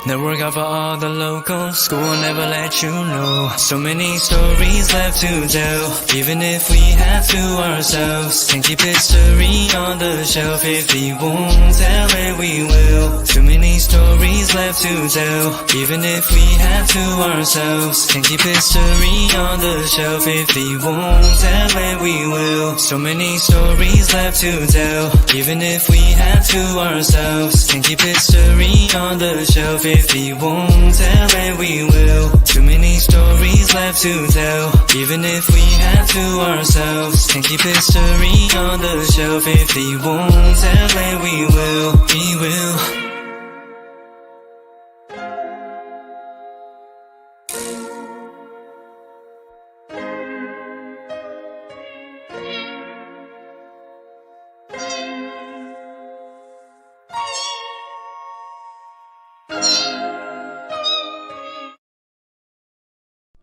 No work out for all the locals. School will never let you know. So many stories left to tell, even if we have to ourselves. Can't keep history on the shelf. If we won't tell it, we will. Too many stories left to tell, even if we have to ourselves. Can't keep history on the shelf. If we won't tell it, we will. So many stories left to tell, even if we have to ourselves. Can't keep history on the shelf. If we won't tell it, we will. Too many stories left to tell, even if we have to ourselves. Can't keep history on the shelf. If we won't tell it, we will. We will.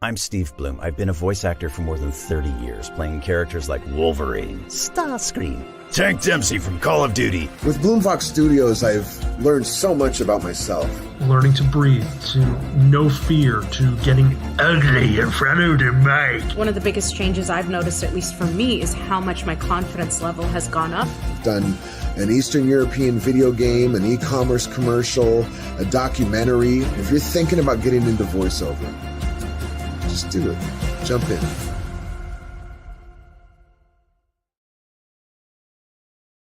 I'm Steve Bloom. I've been a voice actor for more than 30 years, playing characters like Wolverine, Starscream, Tank Dempsey from Call of Duty. With Bloomfox Studios, I've learned so much about myself. Learning to breathe, to no fear, to getting ugly in front of the mic. One of the biggest changes I've noticed, at least for me, is how much my confidence level has gone up. I've done an Eastern European video game, an e-commerce commercial, a documentary. If you're thinking about getting into voiceover, just do it. Jump in.